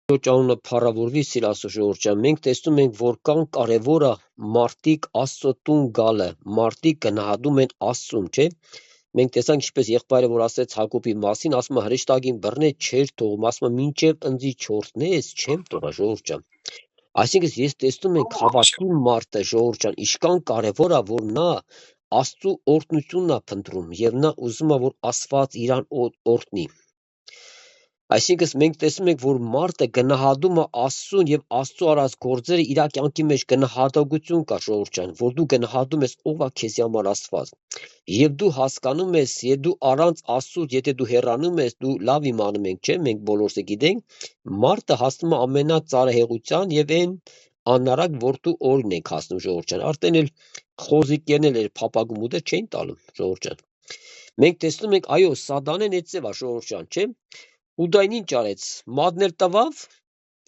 Ճանունը փառավորվի սիրասու ժողովուրդ ջան, մենք տեսնում ենք, որքան կարևոր է մարդիկ Աստծո տուն գալը, մարդիկ գնահատում են Աստծուն, չէ՞։ Մենք տեսանք ինչպես եղբայրը որ ասեց Հակոբի մասին, ասում է հրեշտակին բռնե չեր թողում, ասում է մինչև ընձի չորտնես, չեմ թողա ժողովուրդ ջան։ Այսինքն ես տեսնում ենք հավատքի մարդը ժողովուրդ ջան, ինչքան կարևոր է որ նա Աստծո օրհնությունն է փնտրում եւ նա ուզում է որ Աստված իրան օրհնի։ Այսինքն մենք տեսնում ենք, որ մարդը գնահատում է Աստծուն եւ Աստծո արած գործերը իր կյանքի մեջ գնահատողություն կա ժողովուրդ ջան, որ դու գնահատում ես ով է քեզ համար Աստված։ Եվ դու հասկանում ես, եւ դու առանց Աստծուց, եթե դու հեռանում ես, դու լավ իմանում ենք, չէ՞, մենք բոլորս գիտենք, մարդը հասնում է ամենածարահեղության եւ այն անարակ որդու օրն ենք հասնում ժողովուրդ ջան։ Արդեն էլ խոզիկներն էլ փապագում ուտը չէին տալու ժողովուրդ ջան։ Մենք տեսնում ենք, այո, սատանեն էծև է ժողովուրդ ջան, չէ՞։ Ուդային ինչ արեց, մատներ տվավ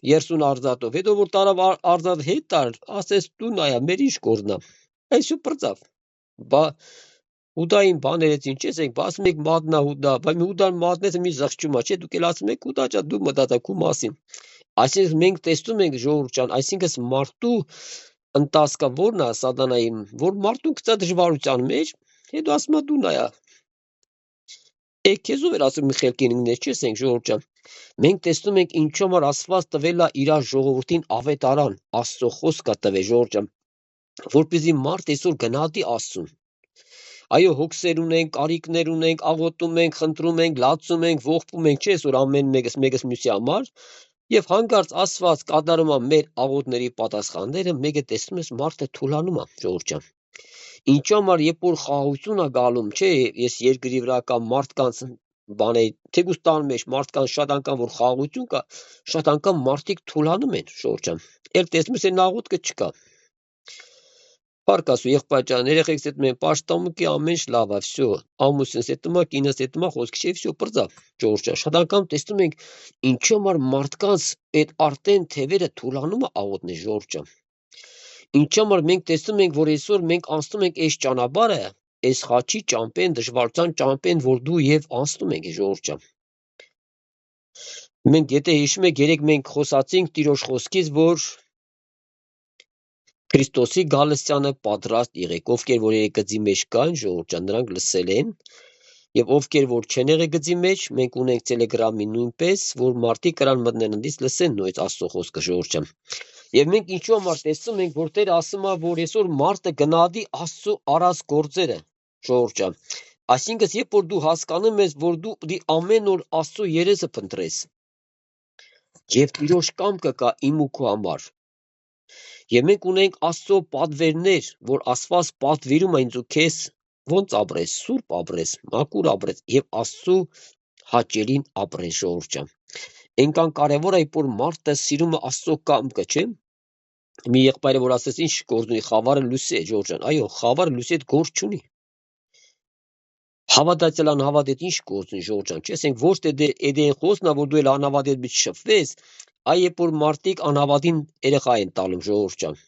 30 արծաթով, հետո որ տարավ արծաթ հետ տար, ասես դու նայա, մեր ինչ կորնա, այսու պրծավ, բա ուդային բաներեց ինչ ես ենք, ասում եք մատնա հուդա, բա հուդան մատնեցը մի զղջումա, չէ, դուք էլ ասում եք հուդա ճա, դու մտածա քու մասին, այսինքն մենք տեսնում ենք ժողովուրդ ջան, այսինքն մարդու ընտասկա որն է սատանայի, որ մարդուն գցա դժվարության մեջ, հետո ասում է դու նայա, քեզով էր ասում Միխայել Կինինգներ, չես ենք ժողովուրդ ջան։ Մենք տեսնում ենք ինչու համար Աստված տվել է իր ժողովրդին ավետարան, Աստծո խոսքը տվել ժողովուրդ ջան, որպեսզի մարդ այսօր գնահատի Աստծուն։ Այո, հոգսեր ունենք, կարիքներ ունենք, աղոթում ենք, խնդրում ենք, լացում ենք, ողբում ենք, չէ՞ այսօր ամեն մեկս մյուսի համար, եւ հանկարծ Աստված կատարում է մեր աղոթների պատասխանները, մեկը տեսնում ես մարդը թուլանում է ժողովուրդ ջան։ Ինչու համար երբ որ խաղաղություն է գալում, չէ, ես երկրի վրա կամ մարդկանց բաներ, թեկուզ տան մեջ մարդկանց շատ անգամ որ խաղաղություն կա, շատ անգամ մարդիկ թուլանում են, ժողովուրդ ջան։ Էլ տեսնում ես այն աղոթքը չկա։ Պարկասու եղբայր ջան, երեխեքս հետ մենք պաշտամուկի ամեն ինչ լավ է, всё, ամուսինս հետ մա, կինս հետ մա, խոսքի չէ, всё, պրծա, ժողովուրդ ջան։ Շատ անգամ տեսնում ենք ինչու համար մարդկանց այդ արտեն թևերը թուլանում է աղոթներ, ժողովուրդ ջան։ Ինչու համար մենք տեսնում ենք, որ այսօր մենք անցնում ենք այս ճանապարհը, այս խաչի ճամփեն, դժվարության ճամփեն, որ դու եւ անցնում ենք, ժողովուրդ ջան։ Մենք եթե հիշում եք, երեք մենք խոսացինք Տիրոջ խոսքից, որ Քրիստոսի գալստյանը պատրաստ եղեք, ովքեր որ երեք գծի մեջ կան, ժողովուրդ ջան, նրանք լսել են, եւ ովքեր որ չեն եղել գծի մեջ, մենք ունենք Telegram-ի նույնպես, որ մարդիկ կրան մտնեն ընդից լսեն նույնիսկ Աստծո խոսքը, ժողովուրդ ջան։ Եվ մենք ինչու համար տեսնում ենք, որ Տերը ասում է, որ այսօր մարդը գնահատի Աստծո արած գործերը, ժողովուրդ ջան։ Այսինքն, երբ որ դու հասկանում ես, որ դու պիտի ամեն օր Աստծո երեսը փնտրես, եւ Տիրոջ կամքը կա իմ ու քո համար։ Եվ մենք ունենք Աստծո պատվերներ, որ Աստված պատվիրում է ինձ ու քեզ ոնց ապրես, սուրբ ապրես, մաքուր ապրես եւ Աստծո հաճելին ապրես, ժողովուրդ ջան։ Այնքան կարևոր է, որ մարդը սիրում է Աստծո կամքը, չէ՞։ Մի եղբայրը որ ասեց, ինչ գործ ունի, խավարը լույսի է, ժողովուրդ ջան։ Այո, խավարը լույսի հետ գործ չունի։ Հավատացյալ անհավատ հետ ինչ գործ ունի, ժողովուրդ ջան, չէ՞։ Ասենք ոչ թե դե խոսնա, որ դու էլ անհավատ հետ մի շփվես, այ երբ որ մարդիկ անհավատին երեխա են տալում, ժողովուրդ ջան։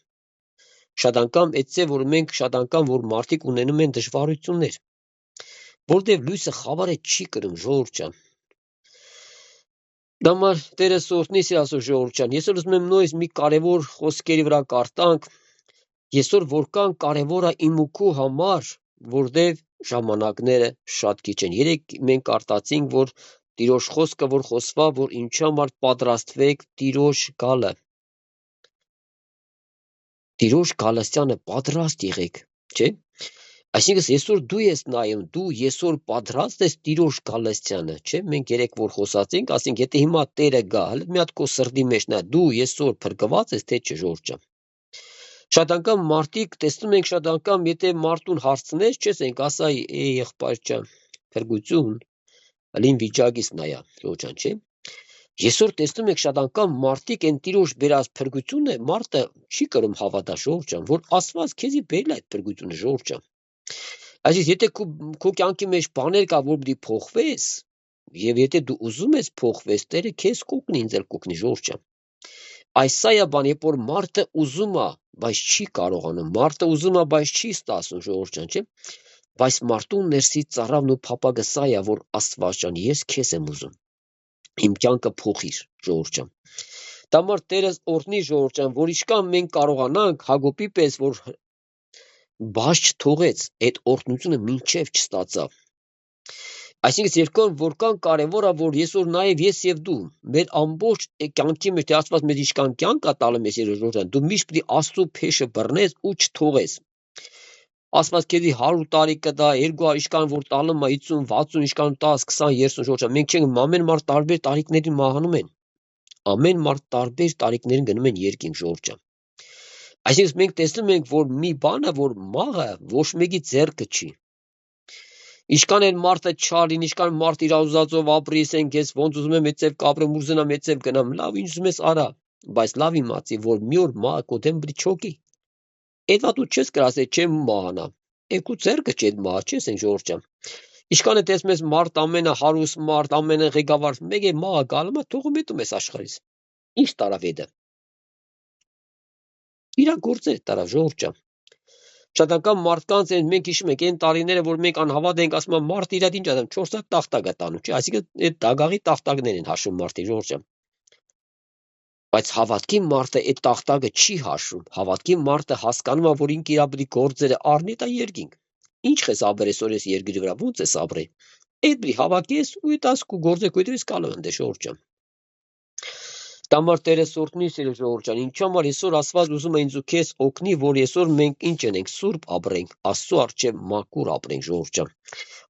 Շատ անգամ այդ է, որ մենք շատ անգամ որ մարդիկ ունենում են դժվարություններ, որտեղ լույսը խավարը չի կրում, ժողովուրդ ջան։ Դամար Տերը սօրհնի ասո ժողովուրդ ջան, ես ուզում եմ նույնիսկ մի կարևոր խոսքերի վրա կարտանք, այսօր որքան կարևոր է իմ ու քո համար, որտեղ ժամանակները շատ քիչ են։ Երեք մենք արտացինք, որ Տիրոջ խոսքը որ խոսվա, որ ինչու համար պատրաստվեք Տիրոջ գալը։ Տիրոջ գալստյանը պատրաստ եղեք, չէ՞։ Այսինքն այսօր դու ես նայում, դու այսօր պատրաստ ես Տիրոջ գալստյանը, չէ՞։ Մենք երեք որ խոսացինք, ասենք եթե հիմա Տերը գա, հələ մի հատ քո սրտի մեջ նա, դու այսօր փրկված ես, թե չէ, ժողովուրդ ջան։ Շատ անգամ մարդիկ տեսնում ենք, շատ անգամ եթե մարդուն հարցնես, չես ենք ասա, եղբայր ջան, փրկություն, ալին վիճակից նայա, ժողովուրդ ջան, չէ՞։ Այսօր տեսնում եք շատ անգամ մարդիկ են Տիրոջ բերած փրկությունը, մարդը չի կրում հավատա, ժողովուրդ ջան, որ Աստված քեզի բերել է այդ փրկությունը, ժողովուրդ ջան։ Այսինքն եթե քո կյանքի մեջ բաներ կա, որ պիտի փոխվես, եւ եթե դու ուզում ես փոխվես, Տերը քեզ կօգնի, ինձ էլ կօգնի, ժողովուրդ ջան։ Այս է բան, երբ որ մարդը ուզում է, բայց չի կարողանում, մարդը ուզում է, բայց չի ստացվում, ժողովուրդ ջան, չէ՞։ Բայց մարդու ներսի ծառավն ու փապագը սա է, որ Աստված ջան, ես քեզ եմ ուզում։ Իմ կյանքը փոխիր, ժողովուրդ ջան։ Դամար Տերս օրհնի ժողովրդյան, որ ինչքան մենք կարողանանք Հակոբի պես, որ բաց չթողեց, այդ օրհնությունը մինչև չստացավ։ Այսինքն երկրորդ որքան կարևոր է, որ այսօր նաև ես եւ դու մեր ամբողջ կյանքի մեջ Աստված մեզ ինչքան կյանք կա տալը մեզ ժողովրդյան, դու միշտ պիտի Աստծո փեշը բռնես ու չթողես։ Աստված քեզի 100 տարի կտա, 200 ինչքան որ տալը 50, 60 ինչքան 10, 20, 30 ժողովրդյան, մենք չենք ամեն մարդ տարբեր տարիքներին մահանում են։ Ամեն մարդ տարբեր տարիքներին գնում են երկինք ժողովրդյան։ Այսինքն մենք տեսնում ենք, որ մի բանը, որ մահը ոչ մեկի ձեռքը չի։ Ինչքան էլ մարդը չարին, ինչքան մարդ իր ուզածով ապրի, ասենք ես ոնց ուզում եմ այդպես կապրեմ, ուզենամ այդպես գնամ, լավ, ինչ ուզում ես արա, բայց լավ իմացի, որ մի օր մահը քո դեմ պիտի չոկի։ Այդ դու չես կրասել, չեմ մահանա։ Քո ձեռքը չի այդ մահը, չես են ժողովրդյան։ Ինչքան է տեսնում ես մարդ ամենը հարուստ մարդ, ամենը ղեկավար, մեկ է մահը գալու է, թողում ետում ես աշխարհից։ Ինչ տարավ էդը։ Իրա գործեր տարավ ժողովրդյան։ Շատ անգամ մարդկանց են մենք հիշում ենք այն տարիները, որ մենք անհավատ ենք, ասում են մարդ իրա ինչ ադամ 4 հատ տախտակ է տանում, չէ՞, այսինքն այդ դագաղի տախտակներ են հաշվում մարդի ժողովրդյան։ Բայց հավատքի մարդը այդ տախտակը չի հաշվում։ Հավատքի մարդը հասկանում է, որ ինքը իր բռի գործերը առնի դա երկինք։ Ինչ ես ապրել այսօր ես երկրի վրա, ո՞նց ես ապրել։ Այդ բռի հավատքես ու այդ ասկու գործը քույրից կալու ընդ ժողովրդյան։ Դամար Տերես օրհնի սիրո ժողովրդյան, ինչու համար այսօր Աստված ուզում է ինձ ու քեզ օգնի, որ այսօր մենք ինչ ենք, սուրբ ապրենք, Աստծո առջև մաքուր ապրենք ժողովրդյան։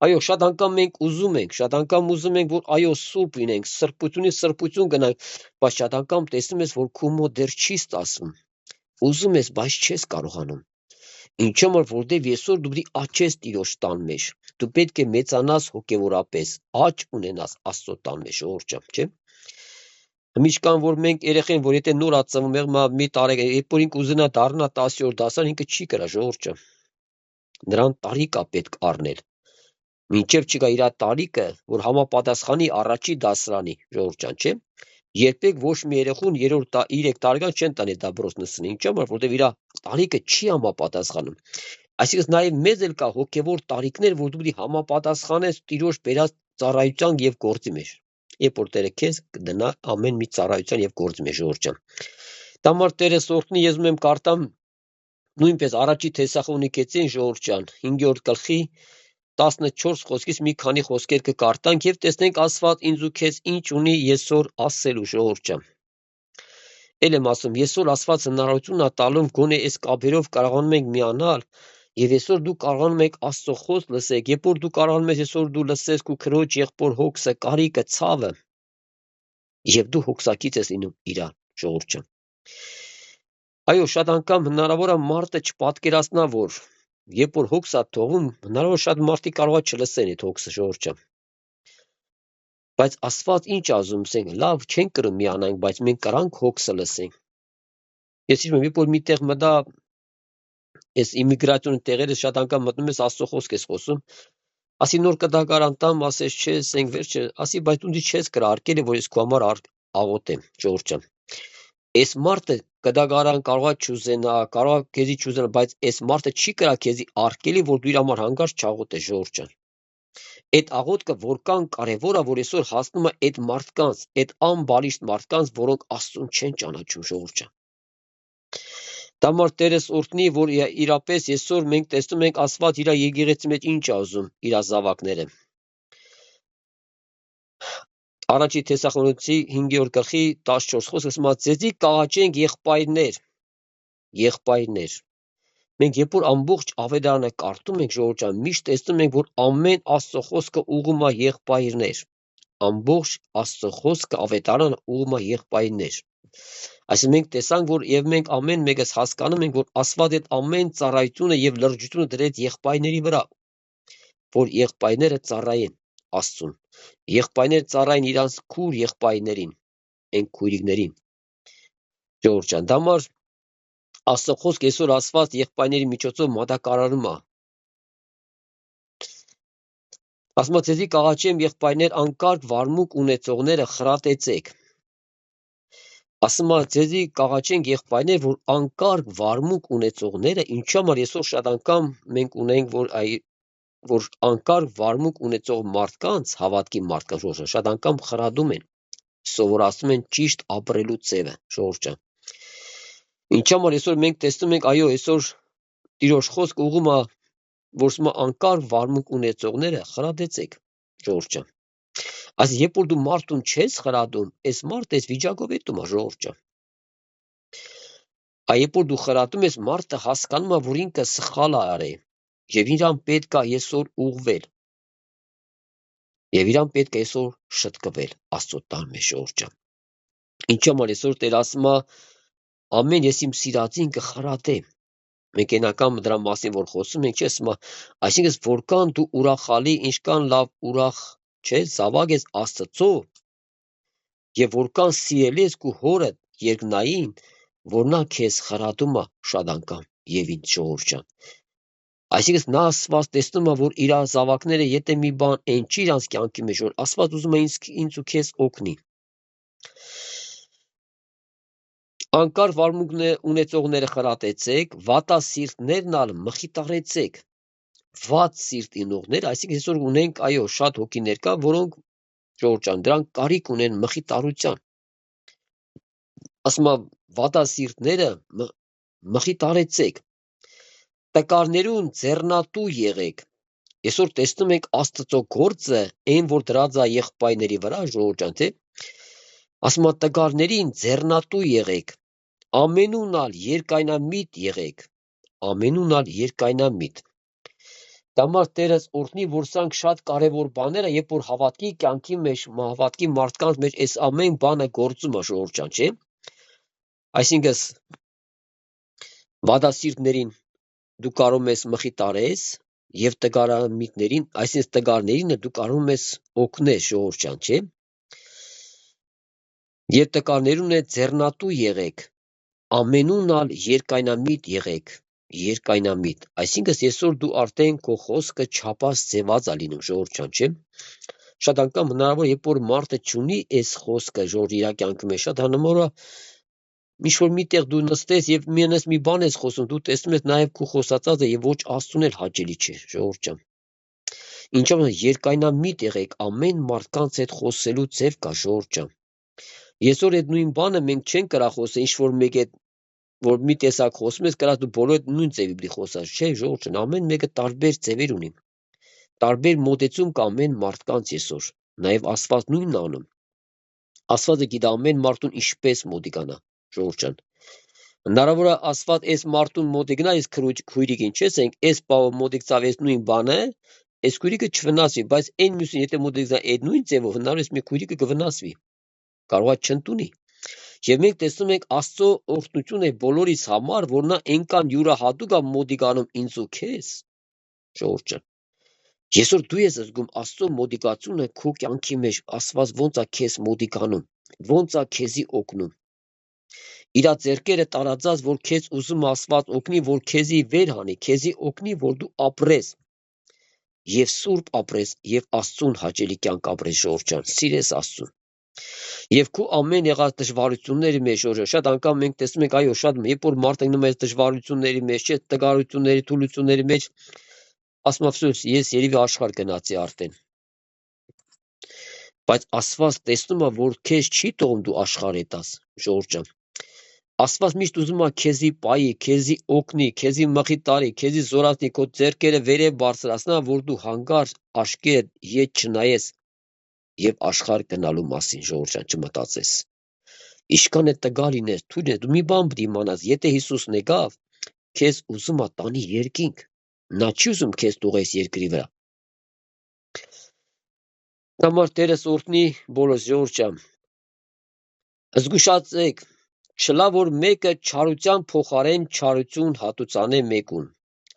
Այո, շատ անգամ մենք ուզում ենք, շատ անգամ ուզում ենք, որ այո, սուրբ լինենք, սրբությունից սրբություն գնանք, բայց շատ անգամ տեսնում ես, որ քո մոտ դեռ չի ստացվում։ Ուզում ես, բայց չես կարողանում։ Ինչու համար որտեվ այսօր դու պիտի աճես Տիրոջ տան մեջ։ Դու պետք է մեծանաս հոգևորապես, աճ ունենաս Աստծո տան մեջ ժողովրդյան, չէ՞։ Միշկան որ մենք երեխեն, որ եթե նոր ածվում եղմա մի տարեկան, երբ որ ինքը ուզենա դառնա 10 օր դասան, ինքը չի կրա ժողովրդը։ Նրան տարիք է պետք առնել։ Մինչև չկա իր տարիքը, որ համապատասխանի առաջի դասարանի ժողովրդյան, չէ։ Երբեք ոչ մի երեխուն 3 տարեկան չեն տանի դաբրոց նսին, ինչու՞ համար, որտեվ իր տարիքը չի համապատասխանում։ Այսինքն նաև մեզ էլ կա հոգևոր տարիքներ, որ դու պիտի համապատասխանես Տիրոջ բերած ծառայության եւ գործի մեջ։ Երբ որ Տերը քեզ կդնա ամեն մի ծառայության եւ գործի մեջ ժողովրդյան։ Դամար Տերես օրհնի, ես ուզում եմ կարդամ նույնպես առաջի Թեսաղոնիկեցին ժողովրդյան 5-րդ գլխի 14 խոսքից մի քանի խոսքեր կկարտանք եւ տեսնենք Աստված ինձ ու քեզ ինչ ունի այսօր ասելու ժողովրդյան։ Էլ եմ ասում, այսօր Աստված հնարավորություն է տալում գոնե այս կապերով կարողանում ենք միանալ եւ այսօր դու կարողանում եք Աստծո խոսք լսեք, երբ որ դու կարողանում ես այսօր դու լսես քո քրոջ եղբոր հոգսը, կարիքը, ցավը եւ դու հոգսակից ես լինում իրա ժողովրդյան։ Այո, շատ անգամ հնարավոր է մարդը չպատկերացնա, որ երբ որ հոգս է թողում, հնարավոր շատ մարդիկ կարող է չլսեն այդ հոգսը ժողովրդյան։ Բայց Աստված ինչ ասում, ասենք, լավ չեն կրում միանանք, բայց մենք կրանք հոգսը լսենք։ Ես հիշում եմ, երբ որ միտեղ մտա այս իմիգրացիոն տեղերը շատ անգամ մտնում ես Աստծո խոսք ես խոսում, ասի նոր կդակարան տամ, ասես չէ, ասենք վերջը, ասի բայց դու չես կրարկել, որ ես քո համար աղոթեմ, ժողովրդյան։ Այս մարդը կդակարան կարող է չուզենա, կարող է քեզի չուզենա, բայց այս մարդը չի կրա քեզի արկելի, որ դու իր համար հանգարց չաղոթես ժողովրդյան։ Այդ աղոթքը որքան կարևոր է, որ այսօր հասնում է այդ մարդկանց, այդ անբալիշտ մարդկանց, որոնք Աստծուն չեն ճանաչում ժողովրդյան։ Դամար Տերես օրհնի, որ իրապես այսօր մենք տեսնում ենք Աստված իր եկեղեցի մեջ ինչ է ուզում իր զավակները։ Առաջի Թեսաղոնիկեցի 5-րդ գլխի 14 խոսքը ասում է. «Ձեզի կաղաչենք եղբայրներ»։ Մենք երբ որ ամբողջ ավետարանը կարդում ենք ժողովրդյան, միշտ տեսնում ենք, որ ամեն Աստծո խոսքը ուղղում է եղբայրներ։ Ամբողջ Աստծո խոսքը ավետարանը ուղղում է եղբայրներ։ Այսինքն մենք տեսանք, որ եւ մենք ամեն մեկս հասկանում ենք, որ Աստված այդ ամեն ծառայությունը եւ լրջությունը դրեց եղբայրների վրա, որ եղբայրները ծառայեն Աստծուն։ Եղբայրները ծառայեն իրանց քուր եղբայրներին, այն քույրիկներին։ Ժողովրդյան, դամար Աստծո խոսքը այսօր ասված եղբայրների միջոցով մատակարարում է։ Ասում է, ձեզի կաղաչեմ եղբայրներ, անկարգ վարմուկ ունեցողները խրատեցեք։ Ասում է, ձեզի կաղաչենք եղբայրներ, որ անկարգ վարմուկ ունեցողները, ինչու համար այսօր շատ անգամ մենք ունենք, որ անկարգ վարմուկ ունեցող մարդկանց, հավատքի մարդկանց, շատ անգամ խրատում են, սովորացնում են ճիշտ ապրելու ձևը, ժողովուրդ ջան։ Ինչ համար այսօր մենք տեսնում ենք, այո, այսօր Տիրոջ խոսքը ուղղում է, որ ասում է անկարգ վարմունք ունեցողները խրատեցեք, ժողովուրդ ջան։ Այս երբ որ դու մարդուն չես խրատում, այս մարդը այս վիճակով է դու ժողովուրդ ջան։ Երբ որ դու խրատում ես, մարդը հասկանում է, որ ինքը սխալ է արել, եւ իրան պետք է այսօր ուղղվել։ Եվ իրան պետք է այսօր շտկվել Աստծո տան մեջ, ժողովուրդ ջան։ Ինչ համար այսօր Տեր ասում է, ամեն ես իմ սիրածին կխրատեմ։ Մենք այնական դրա մասին որ խոսում ենք, ասում է, այսինքն որքան դու ուրախալի, ինչքան լավ ուրախ չես, զավակ ես Աստծո, եւ որքան սիրելի ես քո հորը երկնային, որ նա քեզ խրատում է շատ անգամ եւ ինձ, ժողովուրդ ջան։ Այսինքն նա Աստված տեսնում է, որ իր զավակները եթե մի բան այն չի իրանց կյանքի մեջ, որ Աստված ուզում է ինձ ու քեզ օգնի։ Անկարգ վարմունք ունեցողները խրատեցեք, վատասիրտներն ալ մխիտարեցեք։ Վատ սիրտ ունողներ, այսինքն այսօր ունենք, այո, շատ հոգիներ կա, որոնք ժողովուրդ ջան, դրանք կարիք ունեն մխիտարության։ Ասում է վատասիրտները մխիտարեցեք։ Տկարներուն ձեռնատու եղեք։ Այսօր տեսնում ենք Աստծո գործը, այն որ դրած է եղբայրների վրա, ժողովուրդ ջան, թե ասում է տկարներին ձեռնատու եղեք, ամենունալ երկայնամիտ եղեք, ամենունալ երկայնամիտ։ Դամար Տերս օրհնի, որ սրանք շատ կարևոր բաներ են, երբ որ հավատքի կյանքի մեջ, հավատքի մարդկանց մեջ այս ամեն բանը գործում է, ժողովուրդ ջան, չէ։ Այսինքն վատասիրտներին դու կարող ես մխիտարես եւ տկարամիտներին, այսինքն տկարներին դու կարող ես օգնես, ժողովուրդ ջան, չէ։ Եվ տկարներուն է ձեռնատու եղեք, ամենունալ երկայնամիտ եղեք, երկայնամիտ։ Այսինքն այսօր դու արդեն քո խոսքը չափած ձևած է լինում, ժողովուրդ ջան, չէ։ Շատ անգամ հնարավոր երբ որ մարդը չունի այս խոսքը, ժողովուրդ իր կյանքի մեջ, շատ հնարավոր է ինչ-որ միտեղ դու նստես եւ միանես մի բան ես խոսում, դու տեսնում ես նաեւ քո խոսածածը եւ ոչ Աստծուն էլ հաճելի չէ, ժողովուրդ ջան։ Ինչով երկայնամիտ եղեք, ամեն մարդկանց հետ խոսելու ձև կա, ժողովուրդ ջան։ Այսօր այդ նույն բանը մենք չենք կարա խոսել, ինչ-որ մեկ է որ մի տեսակ խոսում ես, կարա դու բոլոր նույն ձևի պիտի խոսած, չէ, ժողովուրդ ջան, ամեն մեկը տարբեր ձևեր ունի։ Տարբեր մոտեցում կա ամեն մարդկանց այսօր, նաեւ Աստված նույնն անում։ Աստվածը գիտի ամեն մարդուն ինչպես մոտիկանա, ժողովուրդ ջան։ Հնարավոր է Աստված այս մարդուն մոտիգնա, այս քույրիկին չես ենք, այս բավը մոտիկցավ այս նույն բանը, այս քույրիկը չվնասվի, բայց այն մյուսին եթե մոտիկցա այդ նույն ձևով, հնարավոր է մի քույրիկը կվնասվի, կարող է չընդունի։ Եվ մենք տեսնում ենք Աստծո օրհնություն է բոլորիս համար, որ նա այնքան յուրահատուկ է մոտիկանում ինձ ու քեզ, ժողովուրդ ջան։ Այսօր դու ես զգում Աստծո մոտիկացությունը քո կյանքի մեջ, Աստված ոնց է քեզ մոտիկանում, ոնց է քեզի օգնում։ Իր ձեռքերը տարածած, որ քեզ ուզում Աստված օգնի, որ քեզի վեր հանի, քեզի օգնի, որ դու ապրես եւ սուրբ ապրես եւ Աստծուն հաճելի կյանք ապրես, ժողովուրդ ջան, սիրես Աստծուն։ Եվ քո ամեն եղած դժվարությունների մեջ, շատ անգամ մենք տեսնում ենք, այո, շատ երբ որ մարդը գնում է դժվարությունների մեջ, չէ, տկարությունների, թուլությունների մեջ, ասում է, ես երևի աշխարհ գնացի արդեն։ Բայց Աստված տեսնում է, որ քեզ չի թողում դու աշխարհ հետաս, ժողովուրդ ջան։ Աստված միշտ ուզում է քեզի պայի, քեզի օգնի, քեզի մխիտարի, քեզի զորացնի, քո ձեռքերը վերև բարձրացնա, որ դու հանգարց աշկերտ ետ չնայես եւ աշխարհ գնալու մասին, ժողովուրդ ջան, չմտածես։ Իշքան է տգար լինես, թույլ է, դու մի բան պիտի իմանաս, եթե Հիսուսն եկավ, քեզ ուզում է տանի երկինք, նա չի ուզում քեզ թողես երկրի վրա։ Համար Տերս օրհնի բոլորս, ժողովուրդ ջան։ Զգուշացեք, չլա որ մեկը չարության փոխարեն չարություն հատուցանե մեկուն,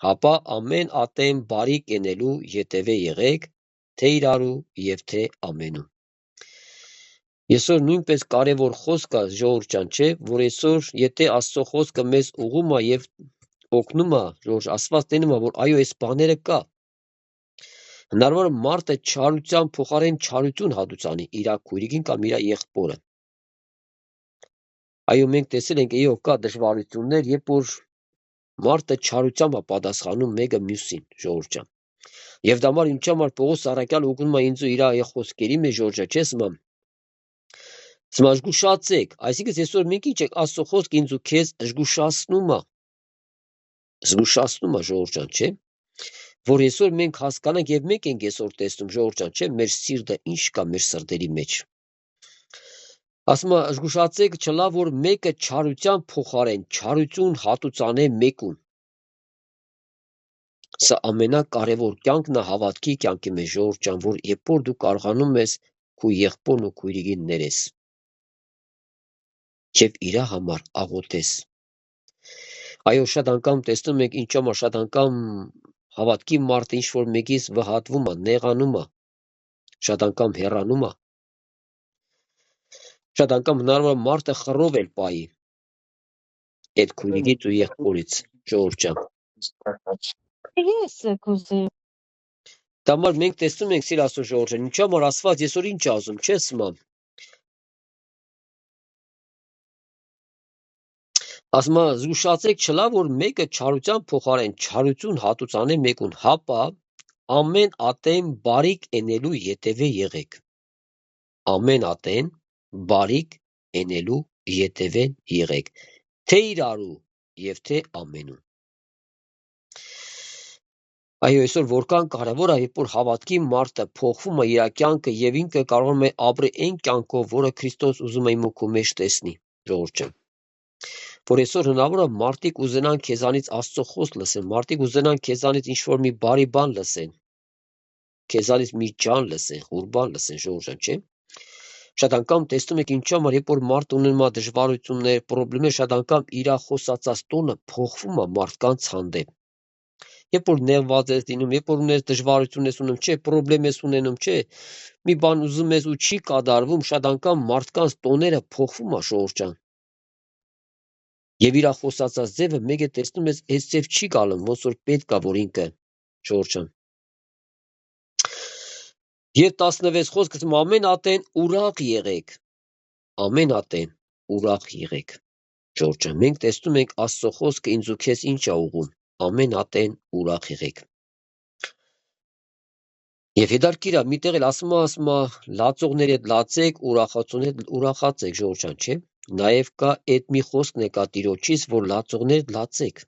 հապա ամեն ատեմ բարի կենելու ետևե եղեք, թե իրարու եւ թե ամենու։ Այսօր նույնպես կարևոր խոսք է, ժողովուրդ ջան, չէ, որ այսօր եթե Աստծո խոսքը մեզ ուղղում է եւ օգնում է, ժողովուրդ, Աստված տենում է, որ այո, այս բաները կա։ Հնարավոր է մարդը չարության փոխարեն չարություն հատուցանի իր քույրիկին կամ իր եղբորը։ Այո, մենք տեսել ենք, այո, կա դժվարություններ, երբ որ մարդը չարությամբ է պատասխանում մեկը մյուսին, ժողովուրդ ջան։ Եվ դա համար ինչ համար Պողոս առաքյալ օգնում է ինձ ու իր խոսքերի մեջ, ժողովուրդ ջան, չես մամ։ Զգուշացեք, այսինքն այսօր մենք ինչ ենք Աստծո խոսքը ինձ ու քեզ զգուշացնում է ժողովուրդ ջան, չէ՞, որ այսօր մենք հասկանանք եւ մենք ենք այսօր տեսնում ժողովուրդ ջան, չէ՞, մեր սիրտը ինչ կա մեր սրտերի մեջ։ Ասում է զգուշացեք չլա որ մեկը չարության փոխարեն չարություն հատուցանե մեկուն։ Սա ամենակարևոր կյանքն է հավատքի կյանքի մեջ ժողովուրդ ջան, որ երբ որ դու կարողանում ես քո եղբորն ու քույրիկին ներես եւ իր համար աղոթես։ Այո, շատ անգամ տեսնում եք ինչ համար շատ անգամ հավատքի մարդը ինչ որ մեկից վհատվում է, նեղանում է, շատ անգամ հեռանում է, շատ անգամ հնարավոր է մարդը խռով էլ պայի այդ քույրիկից ու եղբորից ժողովուրդ ջան։ Ես կուզեմ։ Դա համար մենք տեսնում ենք սիր Աստծո ժողովուրդ ջան, ինչ համար Աստված այսօր ինչ է ասում, չես մամ։ Ասում է զգուշացեք չլա որ մեկը չարության փոխարեն չարություն հատուցանե մեկուն, հապա ամեն ատեն բարիք ենելու ետևե եղեք։ Ամեն ատեն բարիք ենելու ետևե եղեք, թե իրարու եւ թե ամենուն։ Այո, այսօր որքան կարևոր է, երբ որ հավատքի մարդը փոխվում է իր կյանքը եւ ինքը կարողանում է ապրել այն կյանքով, որը Քրիստոս ուզում է իմ ու քո մեջ տեսնի, ժողովուրդ ջան։ Որ այսօր հնարավոր է մարդիկ ուզենան քեզանից Աստծո խոսք լսեն, մարդիկ ուզենան քեզանից ինչ-որ մի բարի բան լսեն, քեզանից մի ջան լսեն, ղուրբան լսեն, ժողովուրդ ջան, չէ՞։ Շատ անգամ տեսնում եք ինչ համար, երբ որ մարդ ունենում է դժվարություններ, խնդիրներ, շատ անգամ իր խոսածած տոնը փոխվում է մարդկանց հանդեպ։ Երբ որ նեղված ես լինում, երբ որ ունես դժվարություն ես ունենում, չէ, խնդրեմ ես ունենում, չէ, մի բան ուզում ես ու չի կատարվում, շատ անգամ մարդկանց տոները փոխվում է, ժողովուրդ ջան։ Եվ իր խոսածած ձևը մեկ է տեսնում ես, այս ձև չի գալում, ոնց որ պետք է որ ինքը, ժողովուրդ ջան։ Եվ 16 խոսքը ասում ամեն ատեն ուրախ եղեք, ամեն ատեն ուրախ եղեք, ժողովուրդ ջան։ Մենք տեսնում ենք Աստծո խոսքը ինձ ու քեզ ինչ է ուղղում, ամեն ատեն ուրախ եղեք։ Եվ հետարքիր է, միտեղ էլ ասում է, լացողների հետ լացեք, ուրախացողների հետ ուրախացեք, ժողովուրդ ջան, չէ։ Նաև կա այդ մի խոսքն է կա Տիրոջից, որ լացողների հետ լացեք։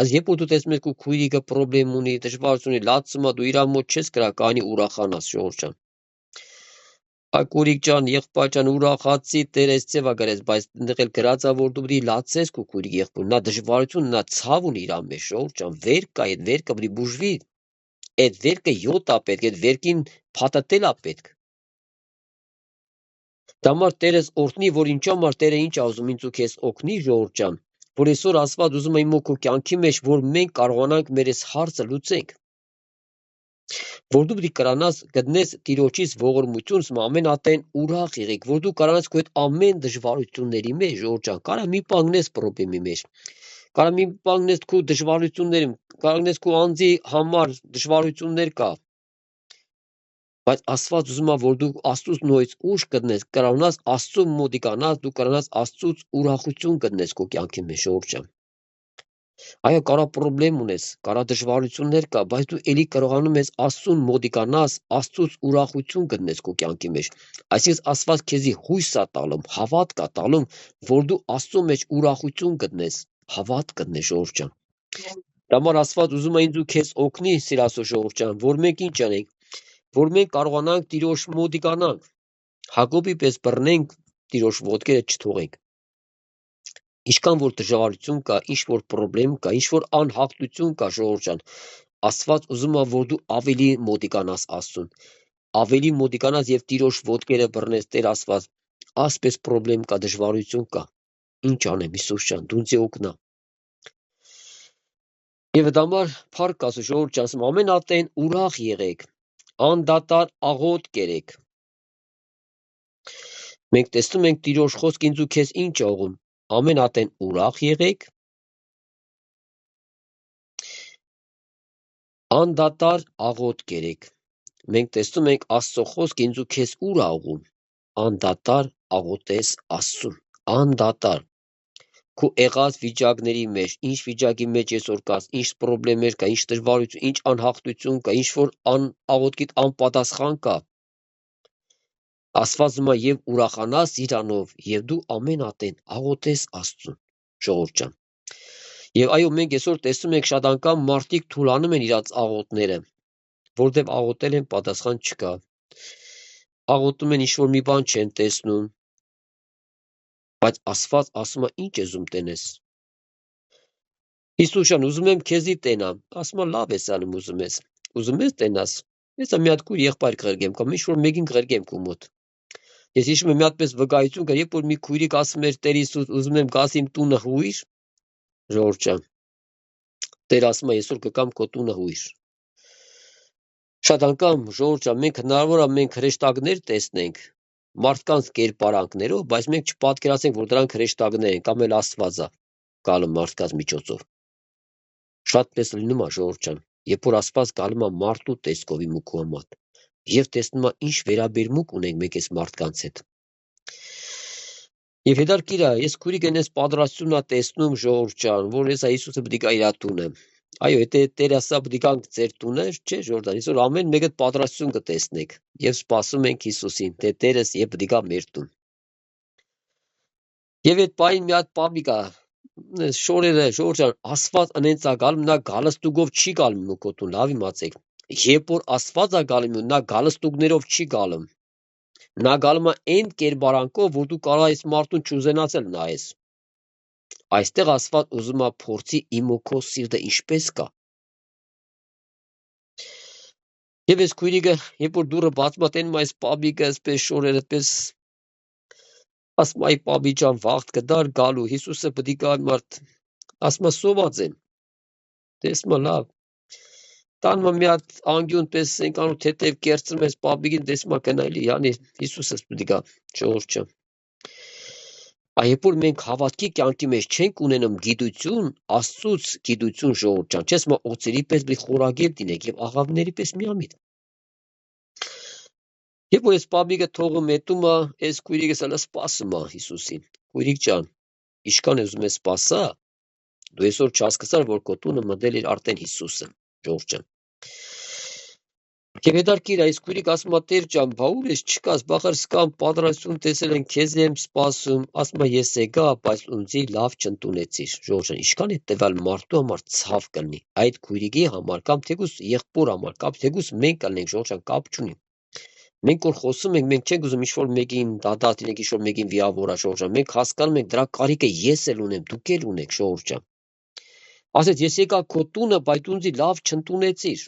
Այս երբ որ դու տեսնում ես քո քույրիկը խնդրեմ ունի, դժվարություն ունի, լացում է, դու իր մոտ չես կրա կանի ուրախանաս, ժողովուրդ ջան։ Այ քույրիկ ջան, եղբայր ջան, ուրախացի, Տեր էս ձևա գրես, բայց այնտեղ էլ գրած է, որ դու պիտի լացես քո քույրիկ եղբոր, նա դժվարություն, նա ցավ ունի իր մեջ, ժողովուրդ ջան, վեր կա, այդ վերքը պիտի բուժվի։ Այդ վերքը յոտ է պետք, այդ վերքին փաթաթել է պետք։ Դա համար Տերս օրհնի, որ ինչ համար Տերը ինչ է ուզում ինձ ու քեզ օգնի, ժողովուրդ ջան, որ այսօր Աստված ուզում է իմ ու քո կյանքի մեջ, որ մենք կարողանանք մեր այս հարցը լուծենք։ Որ դու պիտի կարողանաս գտնես Տիրոջից ողորմություն, ամեն ատեն ուրախ եղեք, որ դու կարողանաս քո այդ ամեն դժվարությունների մեջ, ժողովուրդ ջան, կարա մի պանգնես խնդրի մեջ։ Կարա մի պանգնես քո դժվարություններում, կարողանես քո անձի համար դժվարություններ կա։ Բայց Աստված ուզում է, որ դու Աստծուց նույնց ուժ գտնես, կարողանաս Աստծուն մոտիկանաս, դու կարողանաս Աստծուց ուրախություն գտնես քո կյանքի մեջ, ժողովուրդ ջան։ Այո, կարա խնդրեմ ունես, կարա դժվարություններ կա, բայց դու ելի կարողանում ես Աստծուն մոտիկանաս, Աստծուց ուրախություն գտնես քո կյանքի մեջ։ Այսինքն Աստված քեզի հույս է տալում, հավատ կա տալում, որ դու Աստծո մեջ ուրախություն գտնես, հավատ գտնես, ժողովուրդ ջան։ Դա համար Աստված ուզում է ինձ ու քեզ օգնի, սիրասո ժողովուրդ ջան, որ մենք ինչ անենք, որ մենք կարողանանք Տիրոջ մոտիկանանք, Հակոբի պես բռնենք Տիրոջ ոտքերը չթողենք։ Ինչքան որ դժվարություն կա, ինչ որ խնդրեմ կա, ինչ որ անհաղթություն կա, ժողովուրդ ջան, Աստված ուզում է, որ դու ավելի մոտիկանաս Աստծուն, ավելի մոտիկանաս եւ Տիրոջ ոտքերը բռնես, Տեր Աստված, ասպես խնդրեմ կա, դժվարություն կա։ Ինչ անեմ, Հիսուս ջան, դու ինձ օգնա։ Եվ դա համար փառք ասու ժողովուրդ ջան, ասում ամեն ատեն ուրախ եղեք, անդադար աղոթ կերեք։ Մենք տեսնում ենք Տիրոջ խոսք ինձ ու քեզ ինչ է ուղղում, ամեն ատեն ուրախ եղեք, անդադար աղոթ կերեք։ Մենք տեսնում ենք Աստծո խոսք ինձ ու քեզ ուր է ուղղում, անդադար աղոթես Աստծուն, անդադար։ Քո եղած վիճակների մեջ, ինչ վիճակի մեջ այսօր կաս, ինչ խնդիրներ կա, ինչ դժվարություն, ինչ անհաղթություն կա, ինչ որ աղոթքիդ անպատասխան կա։ Աստված ումա եւ ուրախանաս իրանով եւ դու ամեն ատեն աղոթես Աստծուն, ժողովուրդ ջան։ Եվ այո, մենք այսօր տեսնում ենք շատ անգամ մարդիկ թուլանում են իրաց աղոթները, որտեղ աղոթել են պատասխան չկա։ Աղոթում են ինչ-որ մի բան չեն տեսնում, բայց Աստված ասում է ինչ ես ուզում տենես։ Հիսուսյան, ուզում եմ քեզի տենամ, ասում է լավ ես անում ուզում ես։ Ուզում ես տենաս։ Ես մի հատ քույր եղբայր կղրգեմ կամ ինչ-որ մեկին կղրգեմ քո մոտ։ Ես հիշում եմ մի հատ պես վկայություն կար, երբ որ մի քույրիկ ասում էր Տեր Հիսուս, ուզում եմ գաս իմ տունը հույր, ժողովուրդ ջան։ Տեր ասում է այսօր կգամ քո տունը հույր։ Շատ անգամ ժողովուրդ ջան, մենք հնարավոր է մենք հրեշտակներ տեսնենք մարդկանց կերպարանքներով, բայց մենք չպատկերացնենք, որ դրանք հրեշտակներ են կամ էլ Աստված է գալու մարդկանց միջոցով։ Շատ պես լինում է ժողովուրդ ջան, երբ որ Աստված գալու է մարդու տեսքով իմ ու քո համար, եւ տեսնում է ինչ վերաբերմունք ունենք մենք այս մարդկանց հետ։ Եվ հետարքիր է, ես քուրիկ են ես պատրաստությունն է տեսնում ժողովուրդ ջան, որ ես Հիսուսը պետք է իր տունը։ Այո, եթե Տեր ասա պետք է ձեր տունը, չէ, ժողովուրդ, այսօր ամեն մեկը պատրաստություն կտեսնեք եւ սպասում ենք Հիսուսին, թե Տերս եւ պետք է մեր տուն։ Եվ այդ պայն մի հատ պապիկ է, շորերը, ժողովուրդ ջան, Աստված անենց է գալու, նա գալստուկով չի գալու քո տուն, լավ իմացեք։ Երբ որ Աստված է գալու, նա գալստուկներով չի գալու։ Նա գալու է այն կերպարանքով, որ դու կարող ես մարդուն չուզենացել նայես։ Այստեղ Աստված ուզում է փորձի իմ ու քո սիրտը ինչպես կա։ Եվ այս քույրիկը, երբ որ դուրը բացում է, տենում այս պապիկը, այսպես շորերը, այսպես ասում այ պապի ջան, վաղտ կդար գալու, Հիսուսը պետք է գա մարդ, ասում է սոված եմ։ Տեսնում է լավ։ Տանում մի հատ անգյուն պեսենկանու թեթև կերծում ես պապիկին, տեսնում է գնալի, յանի Հիսուսը պետք է գա, ժողովուրդ ջան։ Երբ որ մենք հավատքի կյանքի մեջ չենք ունենում գիտություն, Աստծուց գիտություն ժողովուրդ ջան, չես մա օծերի պես մի խորագիր դինեք եւ աղավների պես միամիտ։ Երբ որ այս պապիկը թողում էտում է, այս քույրիկս հələ սպասում է Հիսուսին։ Քույրիկ ջան, ինչքան ես ուզում ես սպասա, դու այսօր չհասկացար, որ քո տունը մտել էր արդեն Հիսուսը, ժողովուրդ ջան։ Եվ հետարքիր այս քույրիկ ասում է Տեր ջան, բա ուր ես չկաս, բախր սկամ պատրաստություն տեսել են, քեզ եմ սպասում, ասում է ես եկա, բայց ունձի լավ չընդունեցիր, ժողովուրդ ջան, ինչքան է տվյալ մարդու համար ցավ կլինի, այդ քույրիկի համար կամ թեկուզ եղբոր համար, կամ թեկուզ մենք կլինենք, ժողովուրդ ջան, կապ չունի։ Մենք որ խոսում ենք, մենք չենք ուզում ինչ-որ մեկին դադար դինենք, ինչ-որ մեկին վիավորա, ժողովուրդ ջան, մենք հասկանում ենք դրա կարիքը ես էլ ունեմ, դուք էլ ունեք, ժողովուրդ ջան։ Ասեց ես եկա քո տունը, բայց ունձի լավ չընդունեցիր։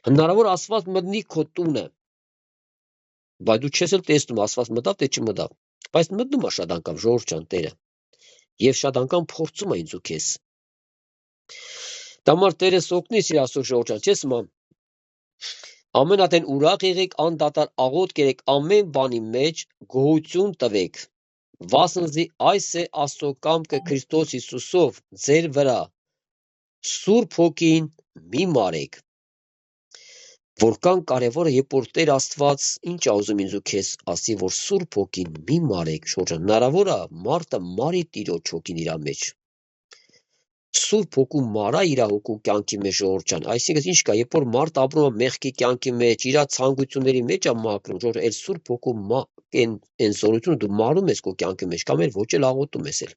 Հնարավոր Աստված մտնի քո տունը, բայց դու չես էլ տեսնում Աստված մտավ, թե չմտավ, բայց մտնում է շատ անգամ ժողովուրդ ջան Տերը, եւ շատ անգամ փորձում է ինձ ու քեզ։ Դամար Տերս օգնի սիր Աստծո ժողովուրդ ջան, չես մամ։ Ամենատեն ուրախ եղեք, անդադար աղոթք կերեք, ամեն բանի մեջ գոհություն տվեք, վասնզի այս է Աստծո կամքը Քրիստոս Հիսուսով ձեր վրա, Սուրբ Հոգին մի մարեք։ Որքան կարևոր է, երբ որ Տեր Աստված ինչ է ուզում ինձ ու քեզ ասի, որ Սուրբ Հոգին մի մարեք, շորջան, հնարավոր է մարդը մարի Տիրոջ հոգին իր մեջ։ Սուրբ Հոգու մարա իր հոգու կյանքի մեջ, ժողովուրդ ջան, այսինքն ինչ կա, երբ որ մարդ ապրում է մեղքի կյանքի մեջ, իր ցանկությունների մեջ է մաքրում, ժողովուրդ, այդ Սուրբ Հոգու այն զորությունը դու մարում ես քո կյանքի մեջ, կամ էլ ոչ էլ աղոթում ես էլ։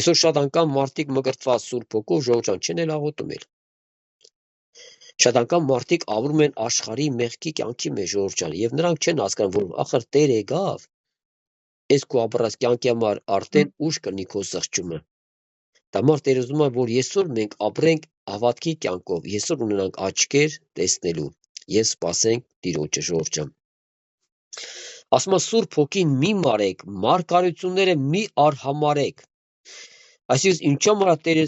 Այսօր շատ անգամ մարդիկ մկրտված Սուրբ Հոգով, ժողովուրդ ջան, չեն էլ աղոթում էլ։ Շատ անգամ մարդիկ ապրում են աշխարհի մեղքի կյանքի մեջ, ժողովուրդ ջան, եւ նրանք չեն հասկանում, որ ախր Տեր եկավ, այս քո ապրած կյանքի համար արդեն ուշ կլինի քո սղճումը։ Դամար Տեր ուզում է, որ այսօր մենք ապրենք հավատքի կյանքով, այսօր ունենանք աչքեր տեսնելու եւ սպասենք Տիրոջը, ժողովուրդ ջան։ Ասում է Սուրբ Հոգին մի մարեք, մարգարությունները մի արհամարեք։ Այսինքն ինչու համար Տեր